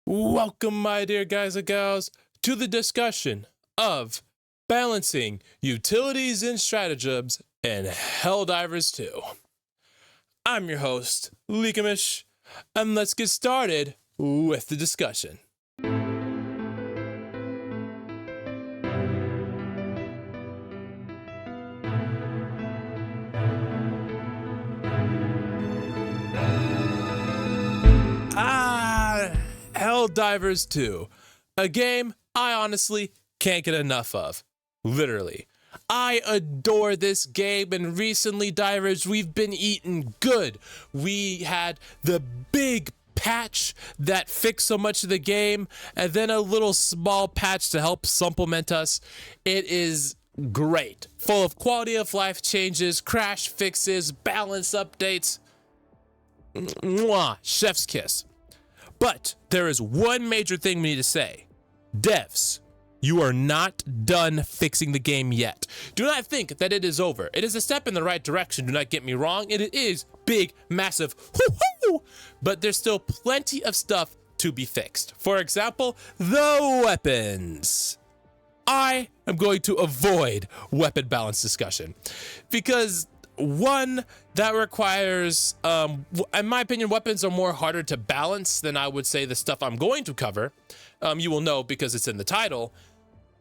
Welcome, my dear guys and gals, to the discussion of balancing utilities and stratagems in Helldivers 2. I'm your host, Leakamish, and let's get started with the discussion. Helldivers 2, a game I honestly can't get enough of. Literally. I adore this game, and recently, divers, we've been eating good. We had the big patch that fixed so much of the game, and then a little small patch to help supplement us. It is great. Full of quality of life changes, crash fixes, balance updates. Mwah, chef's kiss. But there is one major thing we need to say. Devs, you are not done fixing the game yet. Do not think that it is over. It is a step in the right direction, do not get me wrong. It is big, massive, whoo-hoo, but there's still plenty of stuff to be fixed. For example, the weapons. I am going to avoid weapon balance discussion because one, that requires, in my opinion, weapons are more harder to balance than I would say the stuff I'm going to cover. You will know because it's in the title.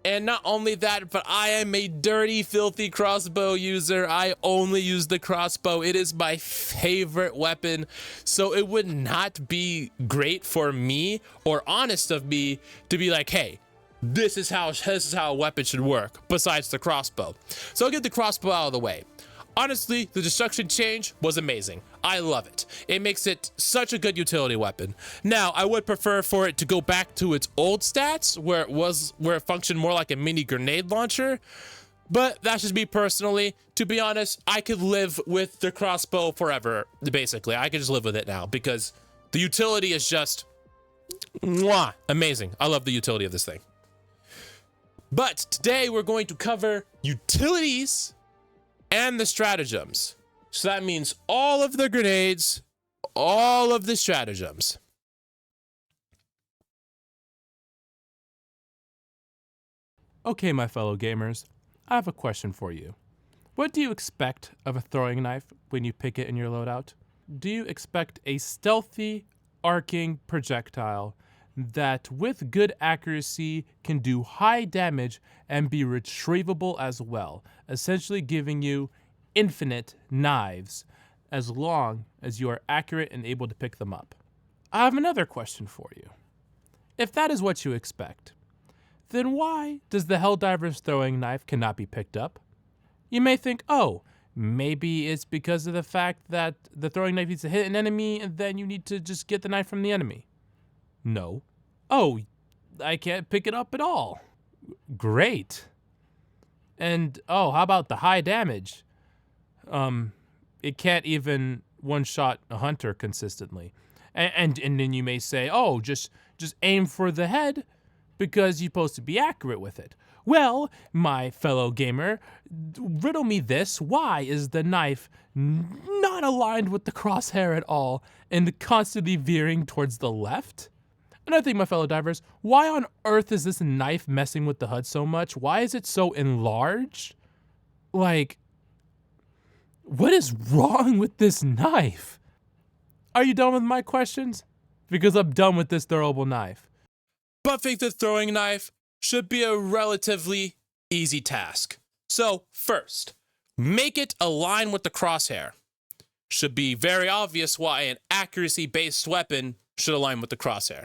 And not only that, but I am a dirty, filthy crossbow user. I only use the crossbow. It is my favorite weapon. So it would not be great for me or honest of me to be like, hey, this is how a weapon should work besides the crossbow. So I'll get the crossbow out of the way. Honestly, the destruction change was amazing. I love it. It makes it such a good utility weapon. Now, I would prefer for it to go back to its old stats where it functioned more like a mini grenade launcher. But that's just me personally. To be honest, I could live with the crossbow forever, basically. I could just live with it now because the utility is just mwah, amazing. I love the utility of this thing. But today we're going to cover utilities and the stratagems. So that means all of the grenades, all of the stratagems. Okay, my fellow gamers, I have a question for you. What do you expect of a throwing knife when you pick it in your loadout? Do you expect a stealthy, arcing projectile that with good accuracy can do high damage and be retrievable as well, essentially giving you infinite knives as long as you are accurate and able to pick them up? I have another question for you. If that is what you expect, then why does the Helldivers throwing knife cannot be picked up? You may think, oh, maybe it's because of the fact that the throwing knife needs to hit an enemy and then you need to just get the knife from the enemy. No. Oh, I can't pick it up at all. Great. And oh, how about the high damage? It can't even one-shot a hunter consistently. And then you may say, oh, just aim for the head because you're supposed to be accurate with it. Well, my fellow gamer, riddle me this. Why is the knife not aligned with the crosshair at all and constantly veering towards the left? Another thing, my fellow divers, why on earth is this knife messing with the HUD so much? Why is it so enlarged? Like, what is wrong with this knife? Are you done with my questions? Because I'm done with this throwable knife. Buffing the throwing knife should be a relatively easy task. So first, make it align with the crosshair. Should be very obvious why an accuracy-based weapon should align with the crosshair.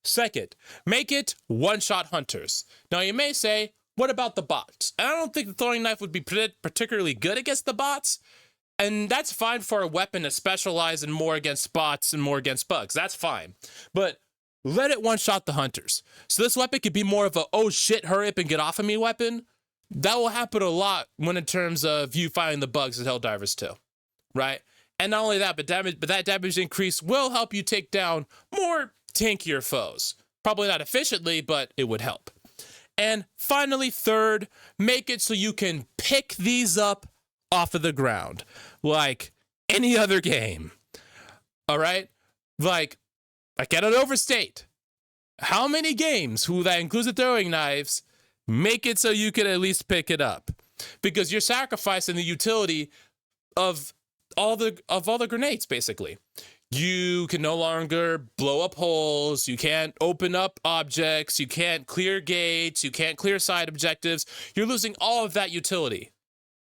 Second, make it one-shot hunters. Now you may say, what about the bots? And I don't think the throwing knife would be particularly good against the bots. And that's fine for a weapon to specialize in more against bots and more against bugs. That's fine. But let it one-shot the hunters. So this weapon could be more of a, oh shit, hurry up and get off of me weapon. That will happen a lot when in terms of you fighting the bugs in Helldivers 2, right? And not only that, but that damage increase will help you take down more tankier foes. Probably not efficiently, but it would help. And finally, third, make it so you can pick these up off of the ground like any other game. All right? Like, I cannot overstate How many games who that includes the throwing knives make it so you can at least pick it up? Because you're sacrificing the utility of all the grenades, basically. You can no longer blow up holes, you can't open up objects, you can't clear gates, you can't clear side objectives. You're losing all of that utility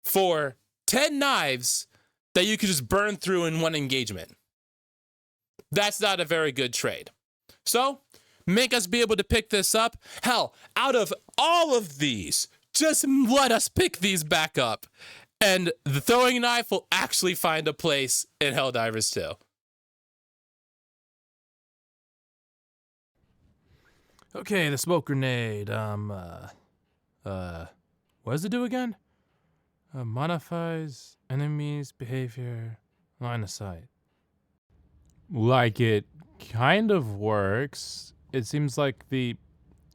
for 10 knives that you could just burn through in one engagement. That's not a very good trade. So, make us be able to pick this up. Hell, out of all of these, just let us pick these back up. And the throwing knife will actually find a place in Helldivers 2. Okay, the smoke grenade. What does it do again? Modifies enemies' behavior, line of sight. Like, it kind of works. It seems like the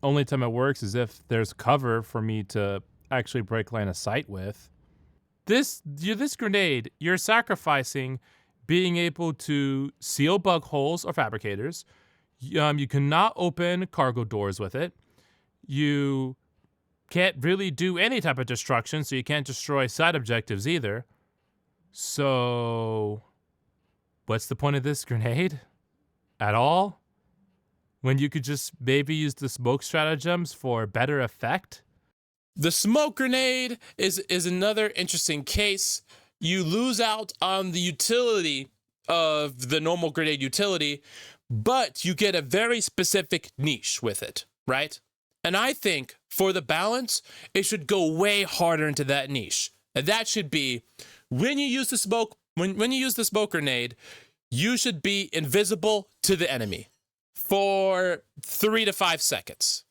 only time it works is if there's cover for me to actually break line of sight with. This grenade, you're sacrificing being able to seal bug holes or fabricators. You cannot open cargo doors with it. You can't really do any type of destruction, so you can't destroy side objectives either. So, what's the point of this grenade? At all? When you could just maybe use the smoke stratagems for better effect? The smoke grenade is another interesting case. You lose out on the utility of the normal grenade utility, but you get a very specific niche with it, right? And I think for the balance, it should go way harder into that niche. And that should be when you use the smoke, when you use the smoke grenade, you should be invisible to the enemy for 3 to 5 seconds.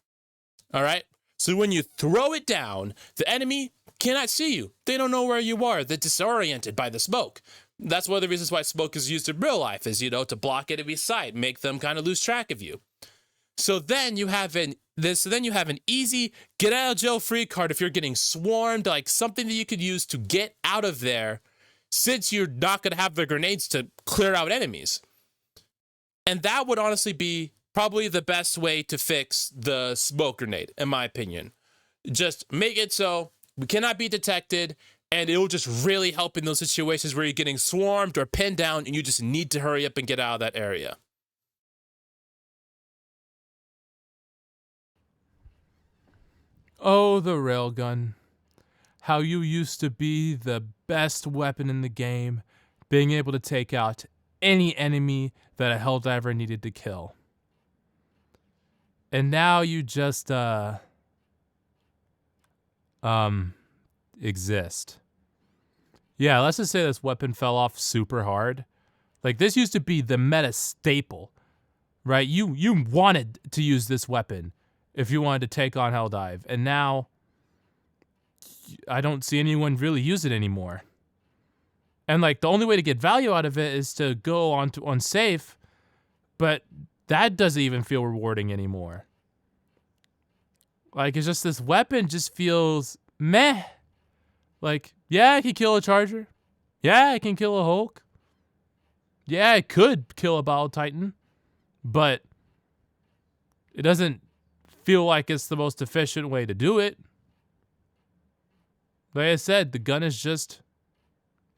All right? So when you throw it down, the enemy cannot see you. They don't know where you are. They're disoriented by the smoke. That's one of the reasons why smoke is used in real life, is, to block enemy sight, make them kind of lose track of you. So then you have an easy get out of jail free card if you're getting swarmed, like something that you could use to get out of there, since you're not going to have the grenades to clear out enemies. And that would honestly be probably the best way to fix the smoke grenade, in my opinion. Just make it so we cannot be detected, and it'll just really help in those situations where you're getting swarmed or pinned down and you just need to hurry up and get out of that area. Oh, the railgun. How you used to be the best weapon in the game, being able to take out any enemy that a Helldiver needed to kill. And now you just, exist. Yeah, let's just say this weapon fell off super hard. Like, this used to be the meta staple, right? You wanted to use this weapon if you wanted to take on Helldive, and now I don't see anyone really use it anymore. And like, the only way to get value out of it is to go on safe, but that doesn't even feel rewarding anymore. Like, it's just this weapon just feels meh. Like, yeah, I can kill a Charger. Yeah, I can kill a Hulk. Yeah, I could kill a Battle Titan. But it doesn't feel like it's the most efficient way to do it. Like I said, the gun is just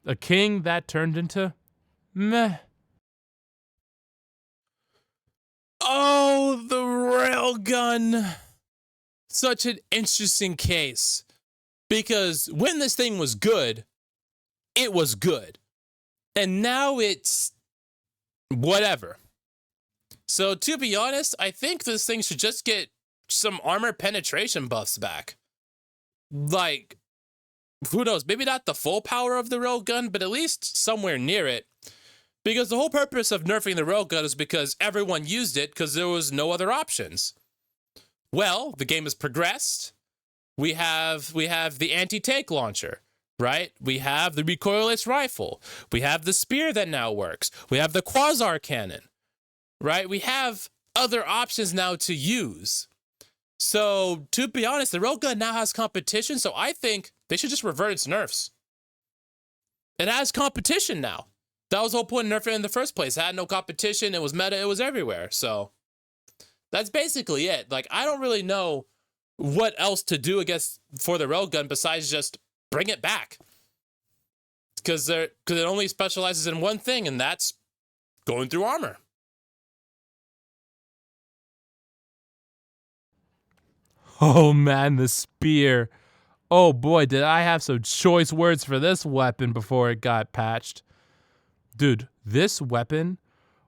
a king that turned into meh. Oh, the railgun. Such an interesting case. Because when this thing was good, it was good. And now it's whatever. So to be honest, I think this thing should just get some armor penetration buffs back. Like, who knows, maybe not the full power of the railgun, but at least somewhere near it. Because the whole purpose of nerfing the railgun is because everyone used it because there was no other options. Well, the game has progressed. We have the anti-tank launcher, right? We have the recoilless rifle. We have the spear that now works. We have the quasar cannon, right? We have other options now to use. So, to be honest, the railgun now has competition, so I think they should just revert its nerfs. It has competition now. That was the whole point of nerfing it in the first place. It had no competition, it was meta, it was everywhere. So, That's basically it. Like, I don't really know what else to do for the railgun besides just bring it back. Because it only specializes in one thing, and that's going through armor. Oh man, the spear. Oh boy, did I have some choice words for this weapon before it got patched. Dude, this weapon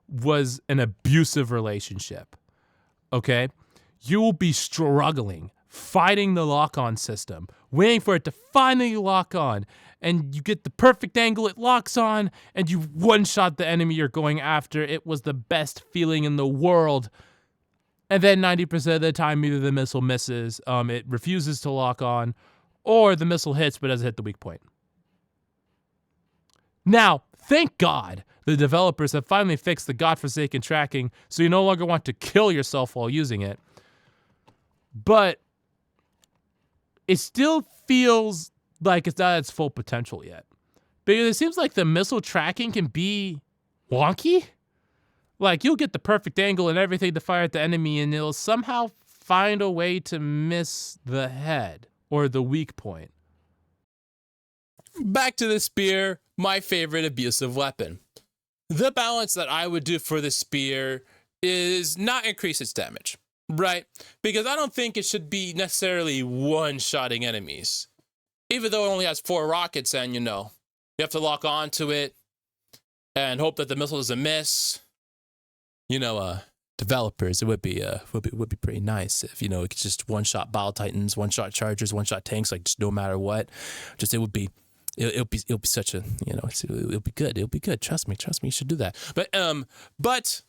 was an abusive relationship. Okay? You will be struggling, fighting the lock-on system, waiting for it to finally lock on, and you get the perfect angle it locks on, and you one-shot the enemy you're going after. It was the best feeling in the world. And then 90% of the time, either the missile misses, it refuses to lock on, or the missile hits but doesn't hit the weak point. Now, thank God, the developers have finally fixed the godforsaken tracking, so you no longer want to kill yourself while using it. But it still feels like it's not at its full potential yet. Because it seems like the missile tracking can be wonky. Like, you'll get the perfect angle and everything to fire at the enemy, and it'll somehow find a way to miss the head or the weak point. Back to the spear, my favorite abusive weapon. The balance that I would do for the spear is not increase its damage, right? Because I don't think it should be necessarily one-shotting enemies. Even though it only has 4 rockets and, you have to lock onto it and hope that the missile doesn't miss. Developers, it would be pretty nice if, it could just one-shot Bile Titans, one-shot Chargers, one-shot tanks, like, just no matter what. Just, it'll be such a, it'll be good. It'll be good. Trust me, you should do that. But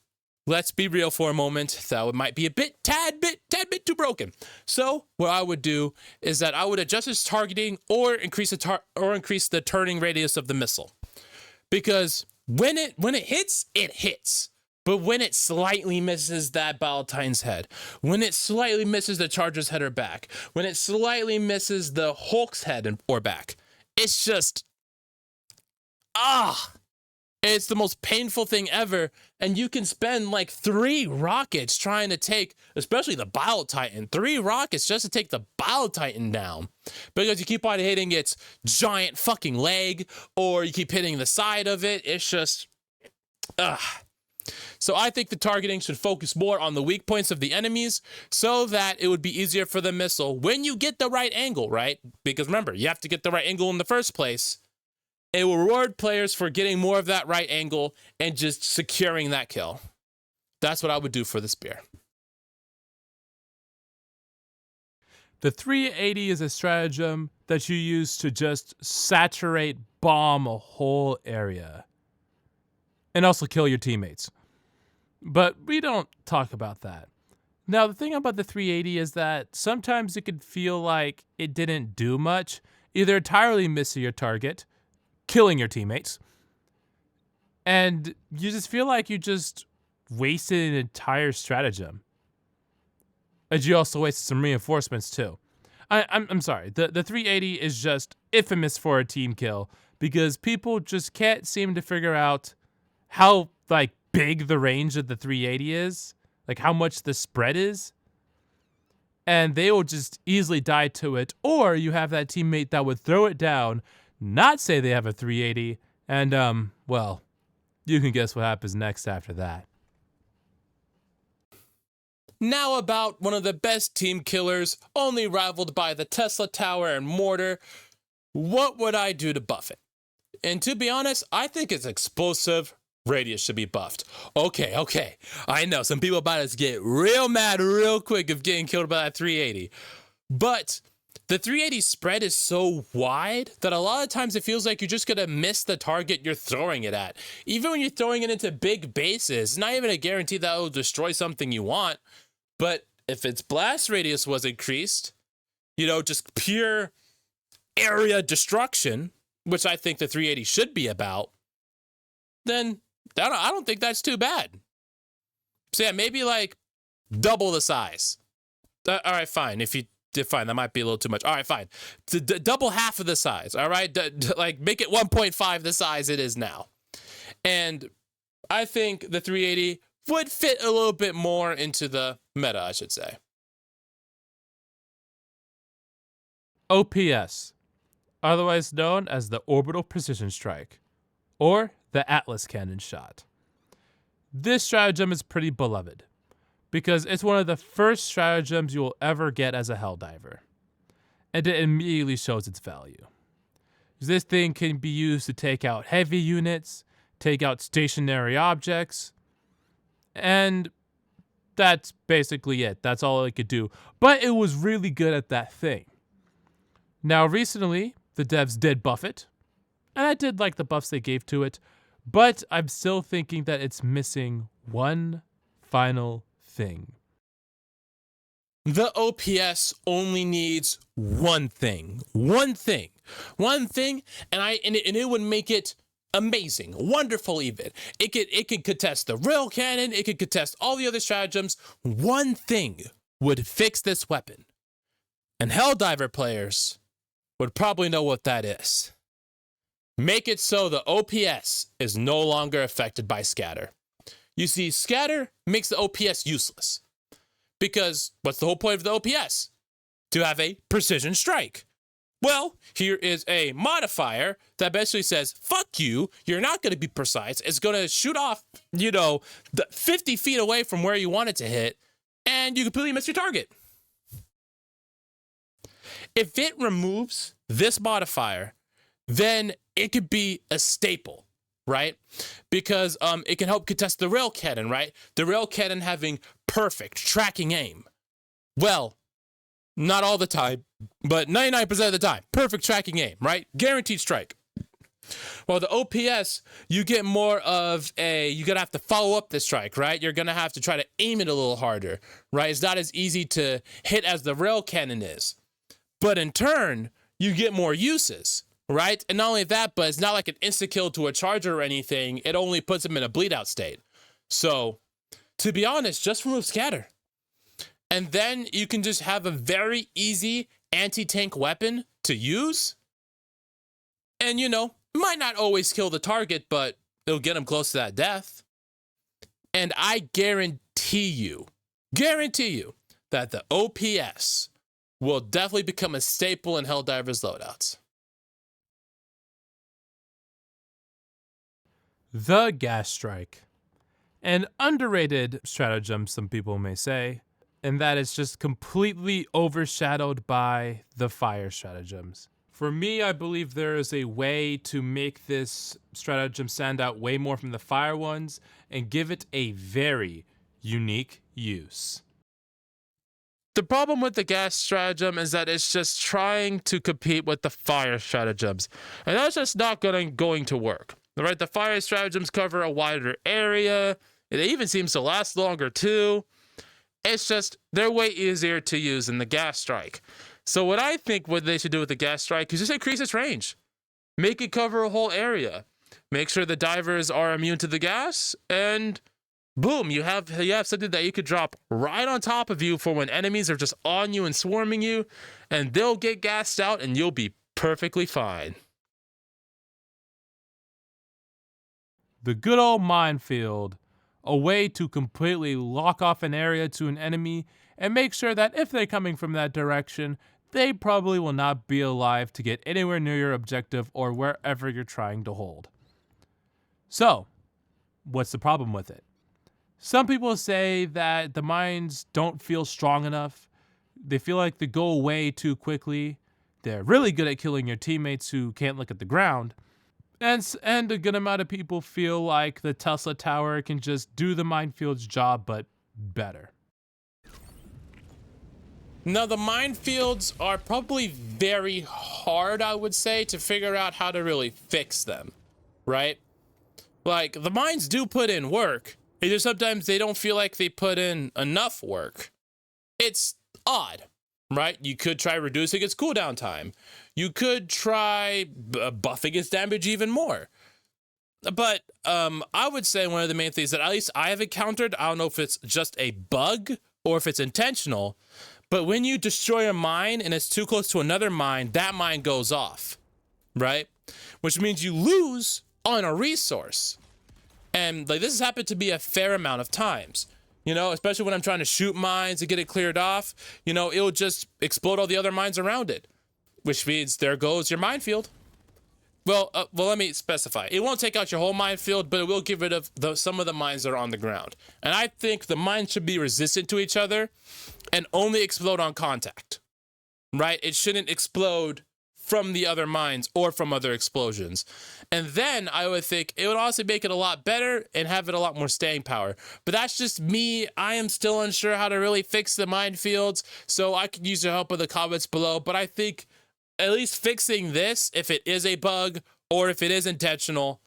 let's be real for a moment. That might be a tad bit too broken. So what I would do is that I would adjust its targeting or increase the turning radius of the missile. Because when it hits, it hits. But when it slightly misses that Bile Titan's head, when it slightly misses the Charger's head or back, when it slightly misses the Hulk's head or back, it's just, it's the most painful thing ever. And you can spend like 3 rockets trying to take, especially the Bile Titan, 3 rockets just to take the Bile Titan down. Because you keep on hitting its giant fucking leg, or you keep hitting the side of it. It's just, So I think the targeting should focus more on the weak points of the enemies so that it would be easier for the missile when you get the right angle, right? Because remember, you have to get the right angle in the first place. It will reward players for getting more of that right angle and just securing that kill. That's what I would do for the spear. The 380 is a stratagem that you use to just saturate bomb a whole area. And also kill your teammates. But we don't talk about that. Now, the thing about the 380 is that sometimes it could feel like it didn't do much, either entirely missing your target, killing your teammates, and you just feel like you just wasted an entire stratagem. And you also wasted some reinforcements too. I'm sorry, the 380 is just infamous for a team kill because people just can't seem to figure out how, like, big the range of the 380 is, like how much the spread is, and they will just easily die to it. Or you have that teammate that would throw it down, not say they have a 380, and well, you can guess what happens next after that. Now about one of the best team killers, only rivaled by the Tesla Tower and Mortar. What would I do to buff it? And to be honest, I think it's explosive radius should be buffed. Okay. I know some people about to get real mad real quick of getting killed by that 380. But the 380 spread is so wide that a lot of times it feels like you're just going to miss the target you're throwing it at. Even when you're throwing it into big bases, it's not even a guarantee that it'll destroy something you want. But if its blast radius was increased, just pure area destruction, which I think the 380 should be about, then I don't think that's too bad. So yeah, maybe like double the size. All right, fine. If you fine, that might be a little too much. All right, fine. Double half of the size. All right, like make it 1.5 the size it is now. And I think the 380 would fit a little bit more into the meta, I should say. OPS, otherwise known as the Orbital Precision Strike, or the Atlas Cannon Shot. This stratagem is pretty beloved, because it's one of the first stratagems you will ever get as a Helldiver, and it immediately shows its value. This thing can be used to take out heavy units, take out stationary objects, and that's basically it. That's all it could do. But it was really good at that thing. Now, recently, the devs did buff it, and I did like the buffs they gave to it, but I'm still thinking that it's missing one final thing. The OPS only needs one thing, and it would make it amazing, wonderful even. It could contest the rail cannon, it could contest all the other stratagems. One thing would fix this weapon, and Helldiver players would probably know what that is. Make it so the OPS is no longer affected by scatter. You see, scatter makes the OPS useless. Because what's the whole point of the OPS? To have a precision strike. Well, here is a modifier that basically says, fuck you, you're not going to be precise. It's going to shoot off, 50 feet away from where you want it to hit, and you completely miss your target. If it removes this modifier, then it could be a staple, right? Because it can help contest the rail cannon, right? The rail cannon having perfect tracking aim. Well, not all the time, but 99% of the time, perfect tracking aim, right? Guaranteed strike. Well, the OPS, you get more of you're going to have to follow up the strike, right? You're going to have to try to aim it a little harder, right? It's not as easy to hit as the rail cannon is. But in turn, you get more uses, right? And not only that, but it's not like an insta-kill to a charger or anything. It only puts him in a bleed-out state. So, to be honest, just remove scatter. And then you can just have a very easy anti-tank weapon to use. And, might not always kill the target, but it'll get him close to that death. And I guarantee you that the OPS will definitely become a staple in Helldivers loadouts. The Gas Strike. An underrated stratagem, some people may say, and that is just completely overshadowed by the fire stratagems. For me, I believe there is a way to make this stratagem stand out way more from the fire ones and give it a very unique use. The problem with the gas stratagem is that it's just trying to compete with the fire stratagems, and that's just not going to work. Right? The fire stratagems cover a wider area. It even seems to last longer too. It's just, they're way easier to use than the gas strike. So what I think what they should do with the gas strike is just increase its range. Make it cover a whole area. Make sure the divers are immune to the gas, and boom, you have something that you could drop right on top of you for when enemies are just on you and swarming you, and they'll get gassed out and you'll be perfectly fine. The good old minefield, a way to completely lock off an area to an enemy and make sure that if they're coming from that direction, they probably will not be alive to get anywhere near your objective or wherever you're trying to hold. So, what's the problem with it? Some people say that the mines don't feel strong enough. They feel like they go away too quickly. They're really good at killing your teammates who can't look at the ground. And a good amount of people feel like the Tesla Tower can just do the minefield's job, but better. Now, the minefields are probably very hard, I would say, to figure out how to really fix them, right? Like, the mines do put in work. It's just sometimes they don't feel like they put in enough work. It's odd, right? You could try reducing its cooldown time. You could try buffing its damage even more. But I would say one of the main things that at least I have encountered, I don't know if it's just a bug or if it's intentional, but when you destroy a mine and it's too close to another mine, that mine goes off, right? Which means you lose on a resource. And like, this has happened to me a fair amount of times, you know, especially when I'm trying to shoot mines and get it cleared off. You know, it'll just explode all the other mines around it, which means there goes your minefield. Well, let me specify. It won't take out your whole minefield, but it will get rid of some of the mines that are on the ground. And I think the mines should be resistant to each other and only explode on contact, right? It shouldn't explode from the other mines or from other explosions. And then I would think it would also make it a lot better and have it a lot more staying power. But that's just me. I am still unsure how to really fix the minefields, so I could use the help of the comments below. But I think at least fixing this, if it is a bug or if it is intentional,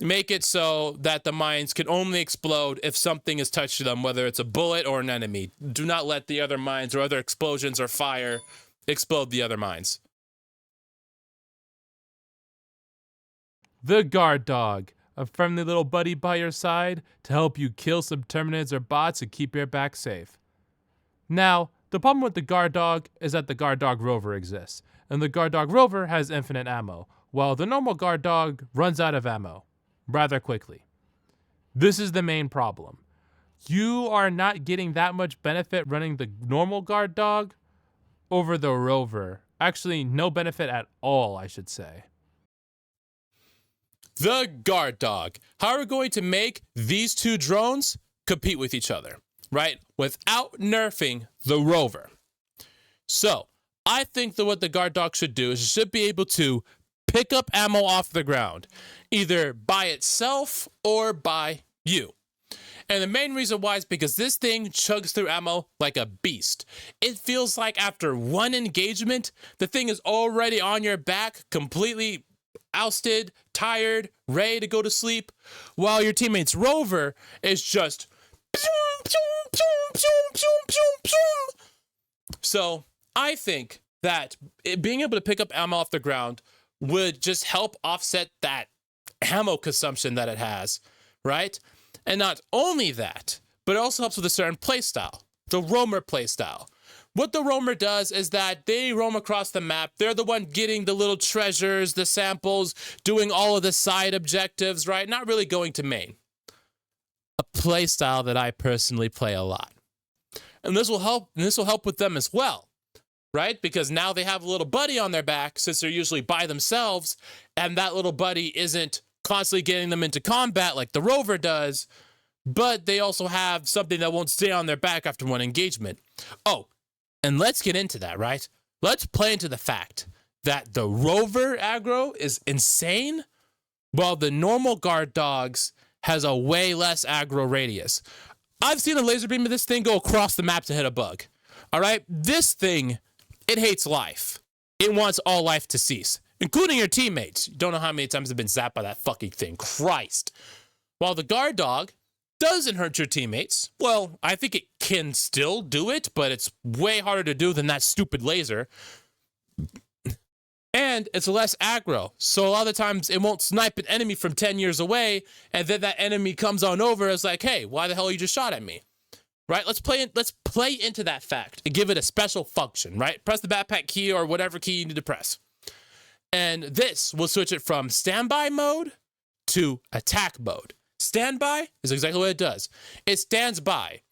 make it so that the mines can only explode if something is touched to them, whether it's a bullet or an enemy. Do not let the other mines or other explosions or fire explode the other mines. The guard dog, a friendly little buddy by your side to help you kill some Terminids or bots and keep your back safe. Now, the problem with the guard dog is that the guard dog rover exists, and the guard dog rover has infinite ammo, while the normal guard dog runs out of ammo rather quickly. This is the main problem. You are not getting that much benefit running the normal guard dog over the rover. Actually, no benefit at all, I should say. The guard dog. How are we going to make these two drones compete with each other, right? Without nerfing the rover. So, I think that what the guard dog should do is it should be able to pick up ammo off the ground, either by itself or by you. And the main reason why is because this thing chugs through ammo like a beast. It feels like after one engagement, the thing is already on your back, completely ousted, tired, ready to go to sleep, while your teammate's rover is just so I think that being able to pick up ammo off the ground would just help offset that ammo consumption that it has, right? And not only that, but it also helps with a certain playstyle, the roamer playstyle. What the roamer does is that they roam across the map. They're the one getting the little treasures, the samples, doing all of the side objectives, right? Not really going to main. A playstyle that I personally play a lot. And this will help with them as well, right? Because now they have a little buddy on their back since they're usually by themselves, and that little buddy isn't constantly getting them into combat like the rover does, but they also have something that won't stay on their back after one engagement. Oh, and let's get into that, right? Let's play into the fact that the rover aggro is insane, while the normal guard dogs has a way less aggro radius. I've seen a laser beam of this thing go across the map to hit a bug. All right? This thing, it hates life. It wants all life to cease, including your teammates. You don't know how many times I've been zapped by that fucking thing. Christ. While the guard dog doesn't hurt your teammates. Well, I think it can still do it, but it's way harder to do than that stupid laser. And it's less aggro. So a lot of times it won't snipe an enemy from 10 years away, and then that enemy comes on over and is like, hey, why the hell you just shot at me? Right? Let's play into that fact and give it a special function, right? Press the backpack key or whatever key you need to press. And this will switch it from standby mode to attack mode. Standby is exactly what it does. It stands by.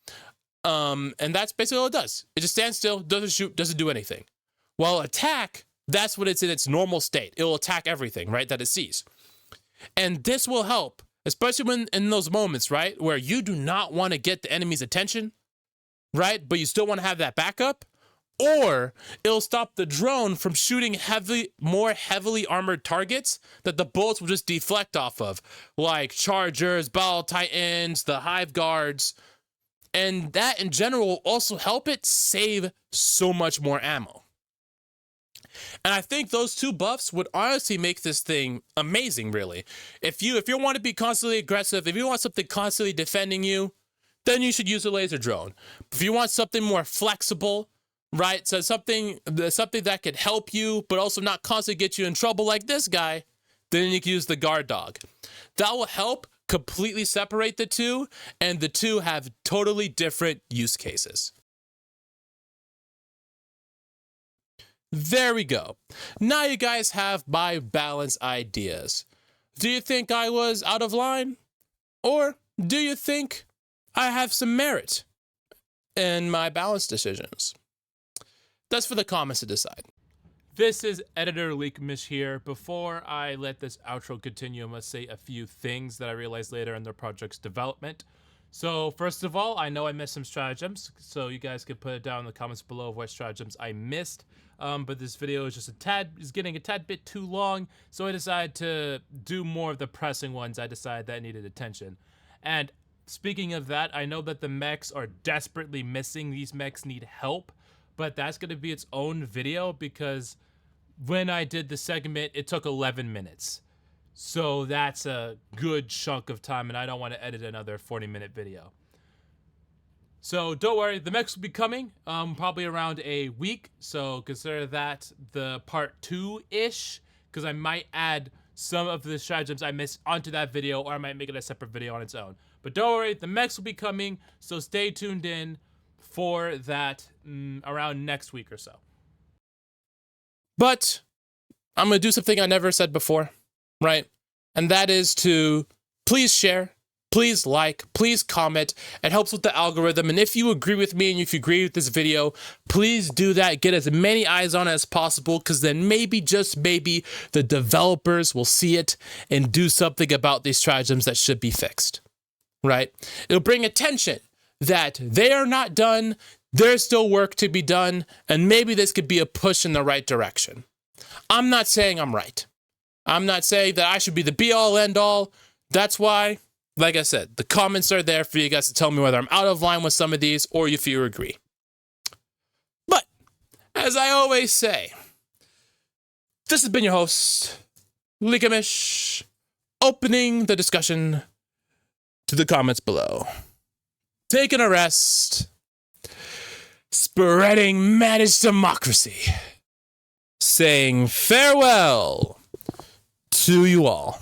And that's basically all it does. It just stands still, doesn't shoot, doesn't do anything. While attack, that's when it's in its normal state. It will attack everything, right, that it sees. And this will help, especially when in those moments, right, where you do not want to get the enemy's attention, right, but you still want to have that backup. Or it'll stop the drone from shooting more heavily armored targets that the bullets will just deflect off of, like chargers, battle titans, the hive guards. And that in general will also help it save so much more ammo. And I think those two buffs would honestly make this thing amazing, really. If you want to be constantly aggressive, if you want something constantly defending you, then you should use a laser drone. If you want something more flexible, right, so something that could help you, but also not constantly get you in trouble like this guy, then you can use the guard dog. That will help completely separate the two, and the two have totally different use cases. There we go. Now you guys have my balance ideas. Do you think I was out of line? Or do you think I have some merit in my balance decisions? That's for the comments to decide. This is Editor Leakmish here. Before I let this outro continue, I must say a few things that I realized later in the project's development. So first of all, I know I missed some stratagems, so you guys can put it down in the comments below of what stratagems I missed. But this video is just getting a tad bit too long, so I decided to do more of the pressing ones I decided that needed attention. And speaking of that, I know that the mechs are desperately missing. These mechs need help, but that's going to be its own video because when I did the segment, it took 11 minutes. So that's a good chunk of time, and I don't want to edit another 40-minute video. So don't worry, the mechs will be coming probably around a week. So consider that the part 2-ish, because I might add some of the stratagems I missed onto that video, or I might make it a separate video on its own. But don't worry, the mechs will be coming, so stay tuned in for that around next week or so. But I'm going to do something I never said before, right? And that is to please share, please like, please comment. It helps with the algorithm. And if you agree with me and if you agree with this video, please do that. Get as many eyes on it as possible, because then maybe, just maybe, the developers will see it and do something about these stratagems that should be fixed, right? It'll bring attention that they are not done. There's still work to be done, and maybe this could be a push in the right direction. I'm not saying I'm right. I'm not saying that I should be the be-all, end-all. That's why, like I said, the comments are there for you guys to tell me whether I'm out of line with some of these or if you agree. But, as I always say, this has been your host, Leakmish, opening the discussion to the comments below. Taking a rest, spreading managed democracy, saying farewell to you all.